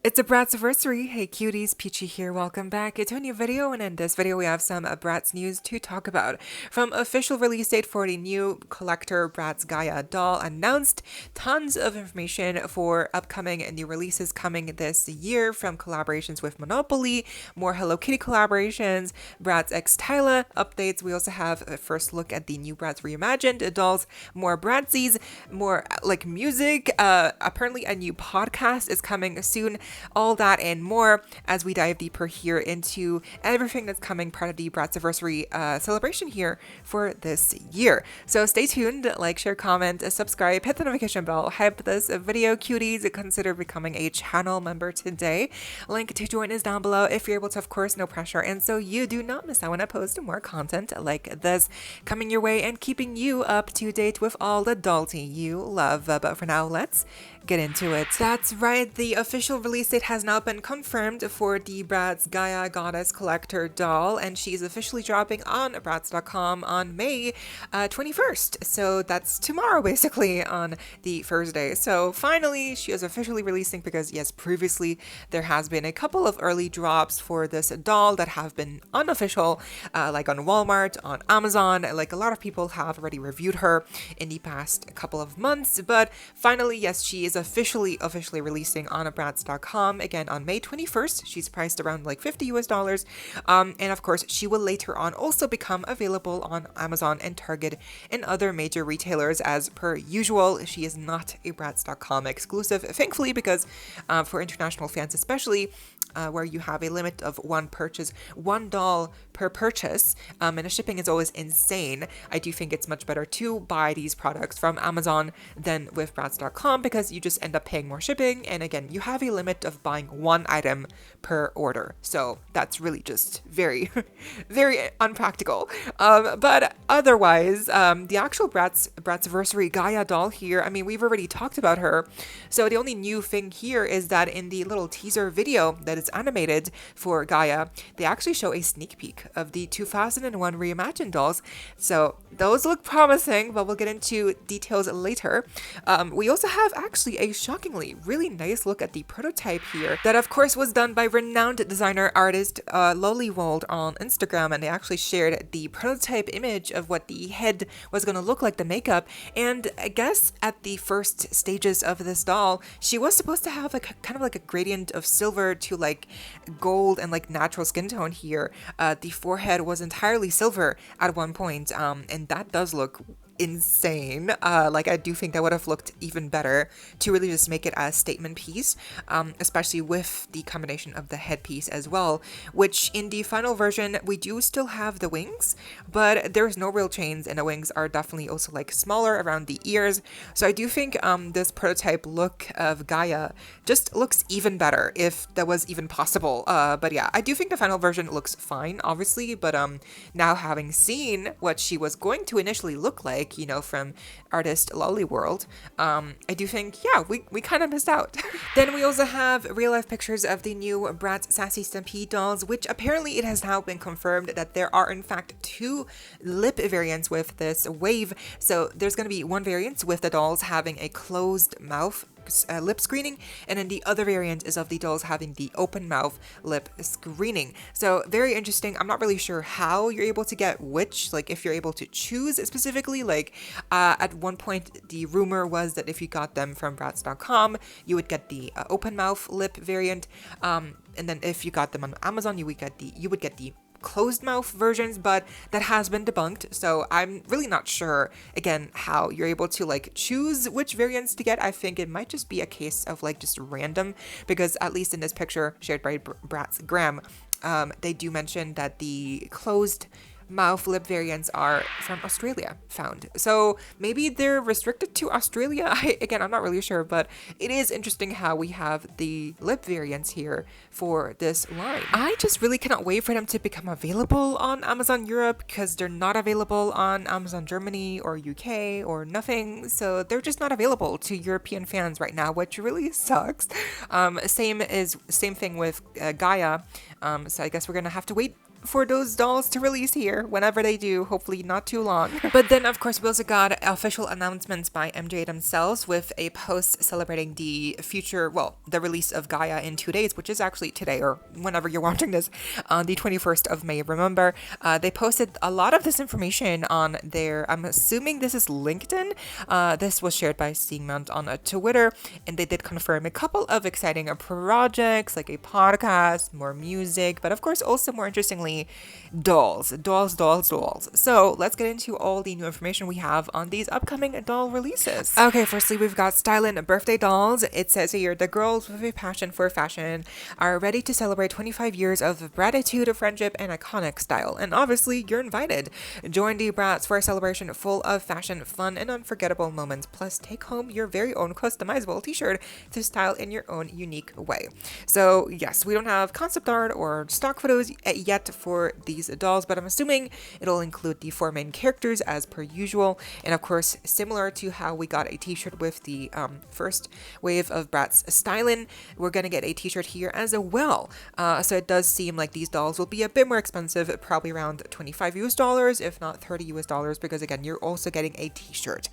It's a Bratz anniversary. Hey cuties, PeachY here. Welcome back to a new video, and in this video we have some Bratz news to talk about. From official release date for the new collector Bratz Gaia doll announced, tons of information for upcoming new releases coming this year, from collaborations with Monopoly, more Hello Kitty collaborations, Bratz x Tyla updates. We also have a first look at the new Bratz Reimagined dolls, more Bratzies, more like music. Apparently a new podcast is coming soon. All that and more as we dive deeper here into everything that's coming part of the Bratz anniversary celebration here for this year. So stay tuned, like, share, comment, subscribe, hit the notification bell, hype this video, cuties. Consider becoming a channel member today. Link to join is down below if you're able to, of course, no pressure. And so you do not miss out when I post more content like this coming your way and keeping you up to date with all the doll tea you love. But for now, let's get into it. That's right, the official release date has now been confirmed for the Bratz Gaia Goddess Collector doll, and she's officially dropping on Bratz.com on May 21st. So that's tomorrow, basically, on the Thursday. So finally, she is officially releasing, because yes, previously there has been a couple of early drops for this doll that have been unofficial, like on Walmart, on Amazon. Like, a lot of people have already reviewed her in the past couple of months, but finally, yes, she is officially releasing on Bratz.com again on May 21st. She's priced around like $50 US. And of course, she will later on also become available on Amazon and Target and other major retailers as per usual. She is not a Bratz.com exclusive, thankfully, because for international fans especially, where you have a limit of one doll per purchase, and the shipping is always insane. I do think it's much better to buy these products from Amazon than with Bratz.com, because you just end up paying more shipping, and again, you have a limit of buying one item per order. So that's really just very, very unpractical. But otherwise, the actual Bratz anniversary Gaia doll here, I mean, we've already talked about her. So the only new thing here is that in the little teaser video that is animated for Gaia, they actually show a sneak peek of the 2001 Reimagined dolls. So those look promising, but we'll get into details later. We also have actually a shockingly really nice look at the prototype here that of course was done by renowned designer artist Lollywold on Instagram, and they actually shared the prototype image of what the head was going to look like, the makeup. And I guess at the first stages of this doll, she was supposed to have like kind of like a gradient of silver to like gold and like natural skin tone here. The forehead was entirely silver at one point, and that does look insane. Like, I do think that would have looked even better to really just make it a statement piece, especially with the combination of the headpiece as well, which in the final version we do still have the wings, but there's no real chains, and the wings are definitely also like smaller around the ears. So I do think this prototype look of Gaia just looks even better, if that was even possible. But yeah, I do think the final version looks fine, obviously, but now having seen what she was going to initially look like, you know, from artist Lollyworld, I do think, yeah, we kind of missed out. Then we also have real life pictures of the new Bratz Sassy Stampede dolls, which apparently it has now been confirmed that there are in fact two lip variants with this wave. So there's going to be one variant with the dolls having a closed mouth lip screening, and then the other variant is of the dolls having the open mouth lip screening. So very interesting. I'm not really sure how you're able to get which, like if you're able to choose specifically. Like at one point the rumor was that if you got them from Bratz.com, you would get the open mouth lip variant, and then if you got them on Amazon, you would get the closed mouth versions, but that has been debunked. So I'm really not sure, again, how you're able to like choose which variants to get. I think it might just be a case of like just random, because at least in this picture shared by Bratz Graham, they do mention that the closed mouth lip variants are from Australia found. So maybe they're restricted to Australia. I'm not really sure, but it is interesting how we have the lip variants here for this line. I just really cannot wait for them to become available on Amazon Europe, because they're not available on Amazon Germany or UK or nothing. So they're just not available to European fans right now, which really sucks. Same thing with Gaia. So I guess we're gonna have to wait for those dolls to release here whenever they do, hopefully not too long. But then of course we also got official announcements by MJ themselves with a post celebrating the future, well, the release of Gaia in 2 days, which is actually today or whenever you're watching this, on the 21st of May. Remember, they posted a lot of this information on their, I'm assuming this is LinkedIn. This was shared by Mount on Twitter, and they did confirm a couple of exciting projects like a podcast, more music, but of course also more interestingly, dolls. So let's get into all the new information we have on these upcoming doll releases. Okay, firstly, we've got Stylin Birthdayz. It says here, the girls with a passion for fashion are ready to celebrate 25 years of gratitude, friendship, and iconic style. And obviously, you're invited. Join the Bratz for a celebration full of fashion, fun, and unforgettable moments. Plus, take home your very own customizable t-shirt to style in your own unique way. So yes, we don't have concept art or stock photos yet for these dolls, but I'm assuming it'll include the 4 main characters as per usual, and of course similar to how we got a t-shirt with the first wave of Bratz Stylin, we're gonna get a t-shirt here as well. So it does seem like these dolls will be a bit more expensive, probably around $25 if not $30 because again you're also getting a t-shirt,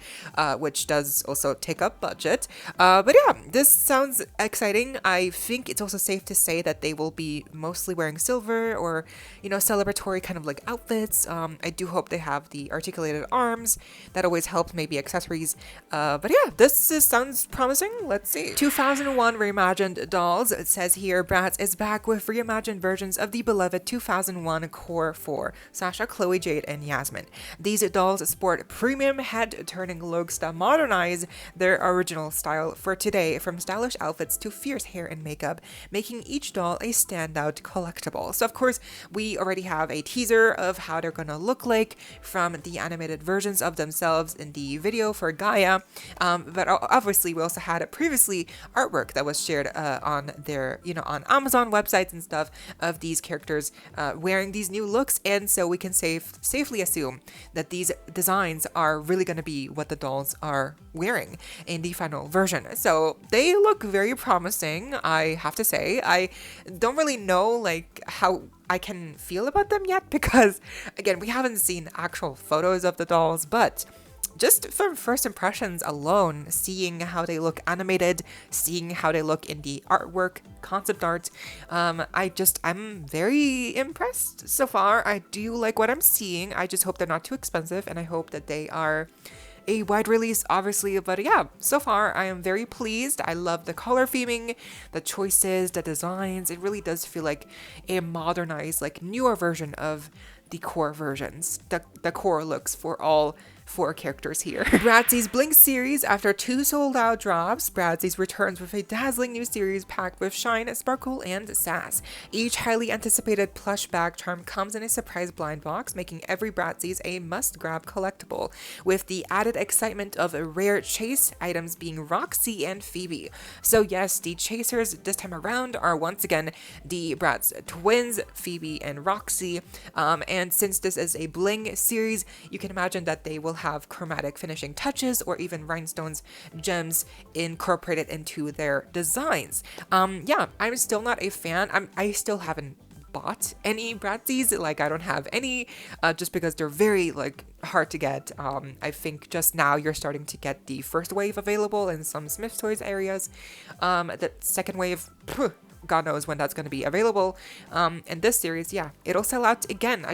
which does also take up budget. But yeah, this sounds exciting. I think it's also safe to say that they will be mostly wearing silver or, you know, celebratory kind of like outfits. I do hope they have the articulated arms. That always helps, maybe accessories. But yeah, this sounds promising. Let's see. 2001 Reimagined dolls. It says here, Bratz is back with reimagined versions of the beloved 2001 core 4, Sasha, Chloe, Jade, and Yasmin. These dolls sport premium head-turning looks that modernize their original style for today, from stylish outfits to fierce hair and makeup, making each doll a standout collectible. So of course, we already have a teaser of how they're gonna look like from the animated versions of themselves in the video for Gaia, but obviously we also had previously artwork that was shared on their, you know, on Amazon websites and stuff of these characters wearing these new looks, and so we can safely assume that these designs are really going to be what the dolls are wearing in the final version. So they look very promising, I have to say. I don't really know like how I can feel about them yet because again, we haven't seen actual photos of the dolls, but just from first impressions alone, seeing how they look animated, seeing how they look in the artwork, concept art, I'm very impressed so far. I do like what I'm seeing. I just hope they're not too expensive, and I hope that they are a wide release, obviously. But yeah, so far I am very pleased. I love the color theming, the choices, the designs. It really does feel like a modernized, like newer version of the core versions, the core looks for all 4 characters here. Bratzies Bling series. After 2 sold-out drops, Bratzies returns with a dazzling new series packed with shine, sparkle, and sass. Each highly anticipated plush bag charm comes in a surprise blind box, making every Bratzies a must-grab collectible, with the added excitement of rare chase items being Roxy and Phoebe. So yes, the chasers this time around are once again the Bratz twins, Phoebe and Roxy, and since this is a Bling series, you can imagine that they will have chromatic finishing touches or even rhinestones, gems incorporated into their designs. Yeah, I'm still not a fan. I still haven't bought any Bratzies. Like, I don't have any, just because they're very like hard to get. I think just now you're starting to get the first wave available in some Smith's Toys areas. The second wave, God knows when that's going to be available. And this series, yeah, it'll sell out again.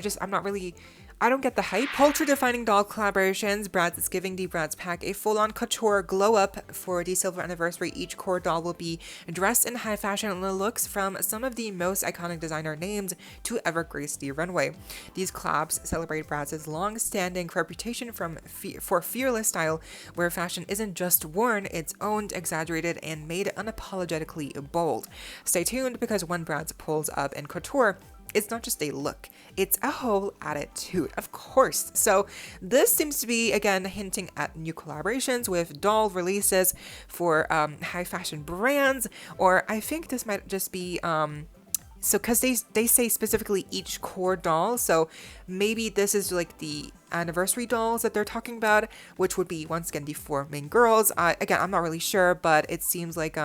I don't get the hype. Culture-defining doll collaborations. Bratz is giving the Bratz pack a full-on couture glow-up for the silver anniversary. Each core doll will be dressed in high fashion looks from some of the most iconic designer names to ever grace the runway. These collabs celebrate Bratz's long-standing reputation for fearless style, where fashion isn't just worn, it's owned, exaggerated, and made unapologetically bold. Stay tuned, because when Bratz pulls up in couture, it's not just a look, it's a whole attitude, of course. So this seems to be, again, hinting at new collaborations with doll releases for high fashion brands, or I think this might just be, so because they say specifically each core doll, so maybe this is like the anniversary dolls that they're talking about, which would be once again the 4 main girls. Again, I'm not really sure, but it seems like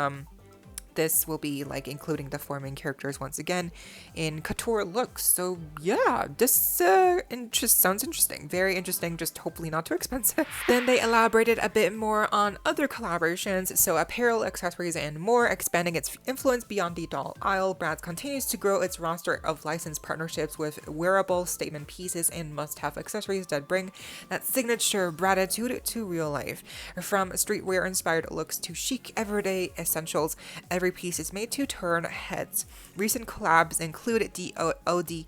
this will be like including the four main characters once again in couture looks. So yeah, this sounds interesting, very interesting, just hopefully not too expensive. Then they elaborated a bit more on other collaborations, so apparel, accessories, and more, expanding its influence beyond the doll aisle. Bratz continues to grow its roster of licensed partnerships with wearable statement pieces and must-have accessories that bring that signature Bratitude to real life. From streetwear-inspired looks to chic everyday essentials, every piece is made to turn heads. Recent collabs include the ODX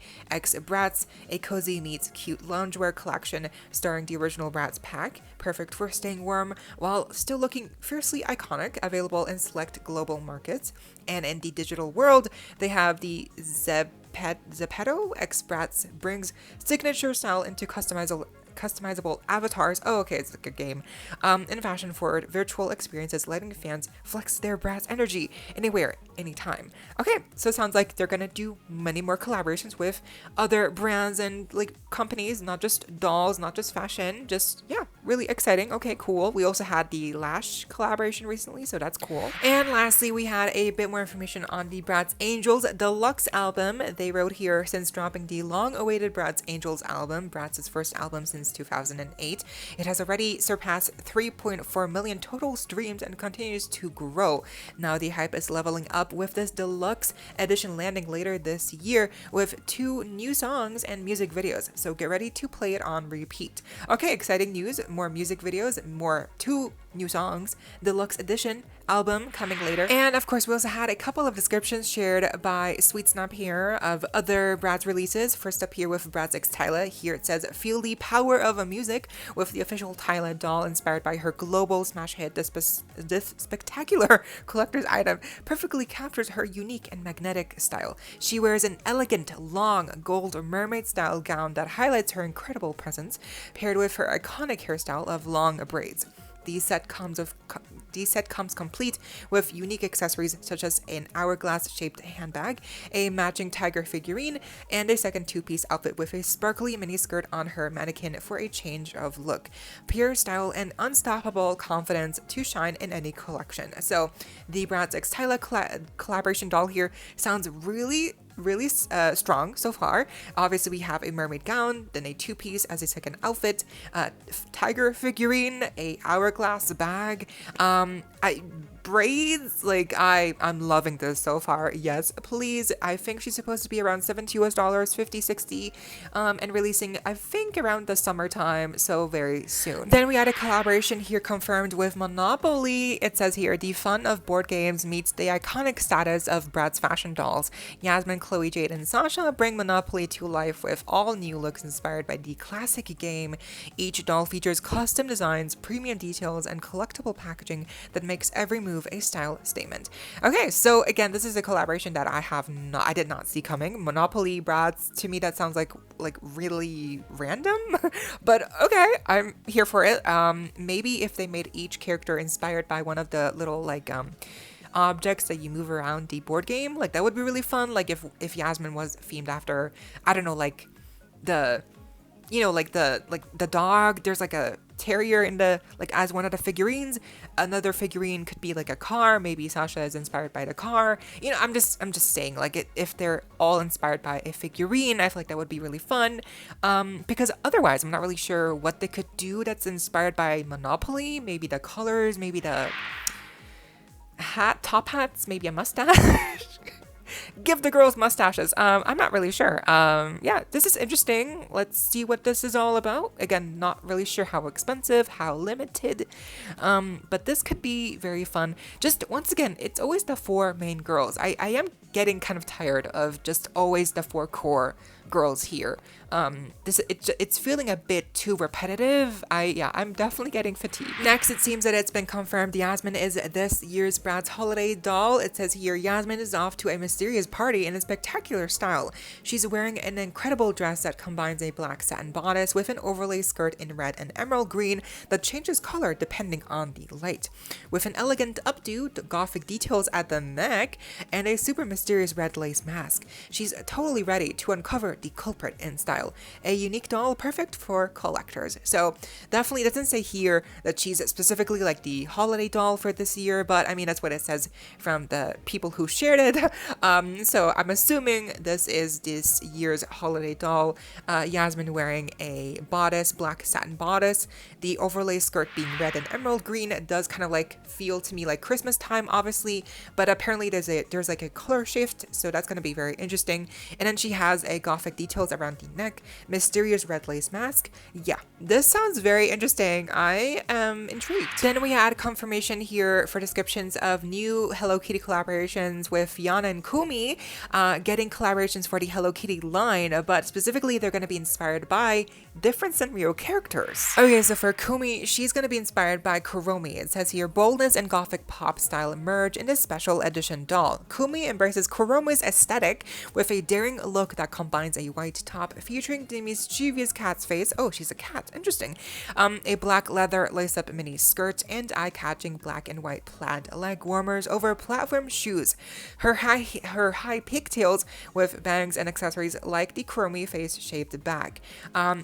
Bratz, a cozy meets cute loungewear collection starring the original Bratz pack, perfect for staying warm while still looking fiercely iconic, available in select global markets. And in the digital world, they have the Zepeto X Bratz, brings signature style into customizable avatars. Oh, okay, it's like a game. In fashion-forward virtual experiences, letting fans flex their Bratz energy anywhere, anytime. Okay, so it sounds like they're gonna do many more collaborations with other brands and like companies, not just dolls, not just fashion. Just yeah, really exciting. Okay, cool. We also had the Lash collaboration recently, so that's cool. And lastly, we had a bit more information on the Bratz Angelz deluxe album. They wrote here, since dropping the long-awaited Bratz Angelz album, Bratz's first album since 2008. It has already surpassed 3.4 million total streams and continues to grow. Now the hype is leveling up with this deluxe edition landing later this year with 2 new songs and music videos. So get ready to play it on repeat. Okay, exciting news. More music videos, more 2 new songs, deluxe edition album coming later. And of course, we also had a couple of descriptions shared by Sweet Snap here of other Bratz releases. First up here with Bratz X Tyla. Here it says, feel the power of a music with the official Tyla doll inspired by her global smash hit. This spectacular collector's item perfectly captures her unique and magnetic style. She wears an elegant, long, gold mermaid style gown that highlights her incredible presence, paired with her iconic hairstyle of long braids. The set comes complete with unique accessories such as an hourglass-shaped handbag, a matching tiger figurine, and a second 2-piece outfit with a sparkly miniskirt on her mannequin for a change of look. Pure style and unstoppable confidence to shine in any collection. So the Bratz X Tyla collaboration doll here sounds really strong so far. Obviously, we have a mermaid gown, then a 2-piece as a second outfit, tiger figurine, a hourglass bag, braids. Like I'm loving this so far. Yes, please. I think she's supposed to be around $70 50 60 and releasing I think around the summertime, so very soon. Then we had a collaboration here confirmed with Monopoly. It says here, the fun of board games meets the iconic status of Bratz fashion dolls. Yasmin, Chloe, Jade, and Sasha bring Monopoly to life with all new looks inspired by the classic game. Each doll features custom designs, premium details, and collectible packaging that makes every move a style statement. Okay, so again, this is a collaboration that I did not see coming. Monopoly Bratz, to me that sounds like really random, but okay, I'm here for it. Maybe if they made each character inspired by one of the little objects that you move around the board game, like that would be really fun. Like if Yasmin was themed after, I don't know, like the dog, there's like a terrier in the as one of the figurines. Another figurine could be like a car. Maybe Sasha is inspired by the car. I'm just saying, if they're all inspired by a figurine, I feel like that would be really fun. Because otherwise, I'm not really sure what they could do that's inspired by Monopoly. Maybe the colors, maybe the top hats, maybe a mustache. Give the girls mustaches. I'm not really sure. Yeah, this is interesting. Let's see what this is all about. Again, not really sure how expensive, how limited, but this could be very fun. Just once again, it's always the 4 main girls. I am getting kind of tired of just always the 4 core girls here. It's feeling a bit too repetitive. I'm definitely getting fatigued. Next, it seems that it's been confirmed Yasmin is this year's Bratz holiday doll. It says here, Yasmin is off to a mysterious party in a spectacular style. She's wearing an incredible dress that combines a black satin bodice with an overlay skirt in red and emerald green that changes color depending on the light. With an elegant updo, gothic details at the neck, and a super mysterious red lace mask. She's totally ready to uncover or the culprit in style. A unique doll, perfect for collectors. So definitely doesn't say here that she's specifically like the holiday doll for this year, but I mean, that's what it says from the people who shared it. So I'm assuming this is this year's holiday doll. Yasmin wearing a bodice, black satin bodice. The overlay skirt being red and emerald green does kind of like feel to me like Christmas time, obviously, but apparently there's like a color shift, so that's going to be very interesting. And then she has a gothic details around the neck, mysterious red lace mask. Yeah, this sounds very interesting. I am intrigued. Then we had confirmation here for descriptions of new Hello Kitty collaborations with Fiona and Kumi, getting collaborations for the Hello Kitty line, but specifically they're going to be inspired by different Sanrio characters. Okay, so for Kumi, she's going to be inspired by Kuromi. It says here, boldness and gothic pop style emerge in this special edition doll. Kumi embraces Kuromi's aesthetic with a daring look that combines a white top featuring the mischievous cat's face. Oh, she's a cat. Interesting. A black leather lace-up mini skirt and eye-catching black and white plaid leg warmers over platform shoes. Her high pigtails with bangs and accessories like the Kuromi face-shaped bag.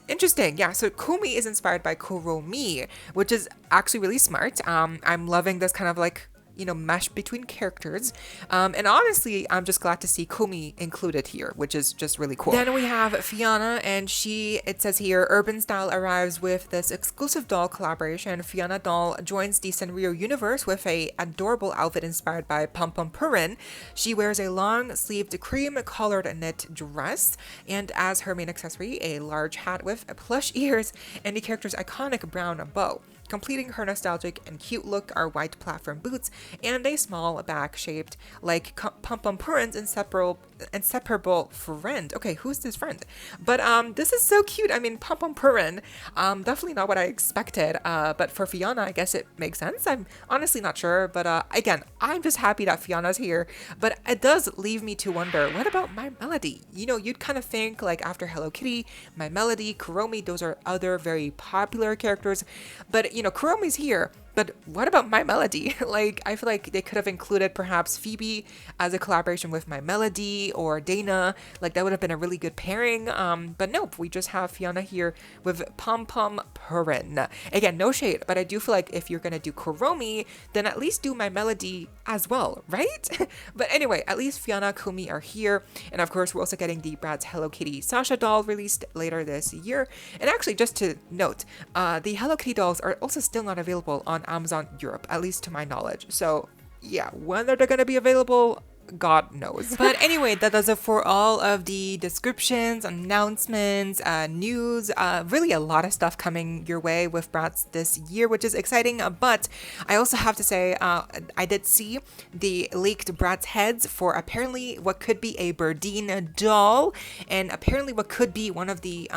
Interesting. Yeah, so Kumi is inspired by Kuromi, which is actually really smart. I'm loving this kind of like, you know, mesh between characters. And honestly, I'm just glad to see Kumi included here, which is just really cool. Then we have Fiona, and it says here, Urban Style arrives with this exclusive doll collaboration. Fiona doll joins the Sanrio universe with a adorable outfit inspired by Pom Pom Purin. She wears a long-sleeved cream-colored knit dress, and as her main accessory, a large hat with plush ears and the character's iconic brown bow. Completing her nostalgic and cute look are white platform boots and a small bag shaped like Pom Pom Purin's inseparable friend. Okay, who's this friend? But this is so cute. I mean, Pom Pom Purin, definitely not what I expected. But for Fiona, I guess it makes sense. I'm honestly not sure. But again, I'm just happy that Fiona's here. But it does leave me to wonder, what about My Melody? You know, you'd kind of think like after Hello Kitty, My Melody, Kuromi, those are other very popular characters. But you know, Kuromi's here, but what about My Melody? Like, I feel like they could have included perhaps Phoebe as a collaboration with My Melody or Dana. Like, that would have been a really good pairing. But nope, we just have Fiona here with Pom Pom Purin. Again, no shade, but I do feel like if you're gonna do Kuromi, then at least do My Melody as well, right? But anyway, at least Fiona, Kumi are here. And of course, we're also getting the Bratz Hello Kitty Sasha doll released later this year. And actually, just to note, the Hello Kitty dolls are also still not available on Amazon Europe, at least to my knowledge. So yeah, whether they're gonna be available, God knows. But anyway, that does it for all of the descriptions, announcements, news, really a lot of stuff coming your way with Bratz this year, which is exciting. But I also have to say, I did see the leaked Bratz heads for apparently what could be a Birdine doll, and apparently what could be one of the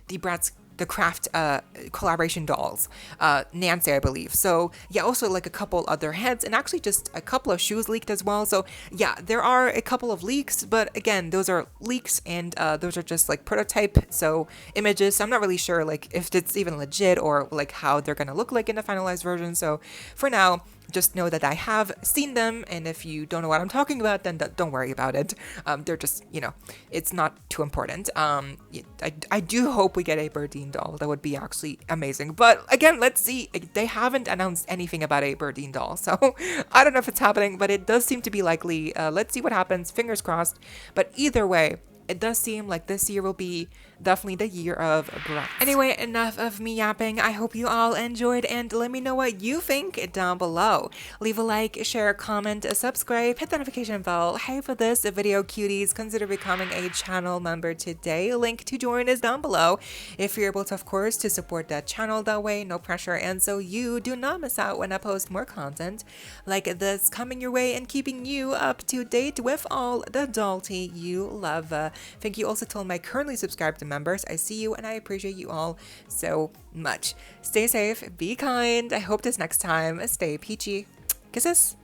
Bratz craft collaboration dolls, Nancy, I believe. So yeah, also like a couple other heads and actually just a couple of shoes leaked as well. So yeah, there are a couple of leaks, but again, those are leaks and those are just like prototype, so images. So I'm not really sure like if it's even legit or like how they're gonna look like in the finalized version. So for now, just know that I have seen them, and if you don't know what I'm talking about, then don't worry about it. They're just, you know, it's not too important. I do hope we get a Birdine doll. That would be actually amazing. But again, let's see. They haven't announced anything about a Birdine doll, so I don't know if it's happening, but it does seem to be likely. Let's see what happens. Fingers crossed. But either way, it does seem like this year will be definitely the year of Bratz. Anyway, enough of me yapping. I hope you all enjoyed, and let me know what you think down below. Leave a like, share, comment, subscribe, hit the notification bell. Hey, for this video, cuties, consider becoming a channel member today. Link to join is down below. If you're able to, of course, to support that channel that way, no pressure, and so you do not miss out when I post more content like this coming your way and keeping you up to date with all the doll tea you love. Thank you also to all my currently subscribed members. I see you and I appreciate you all so much. Stay safe, be kind. I hope this next time stay peachy. Kisses.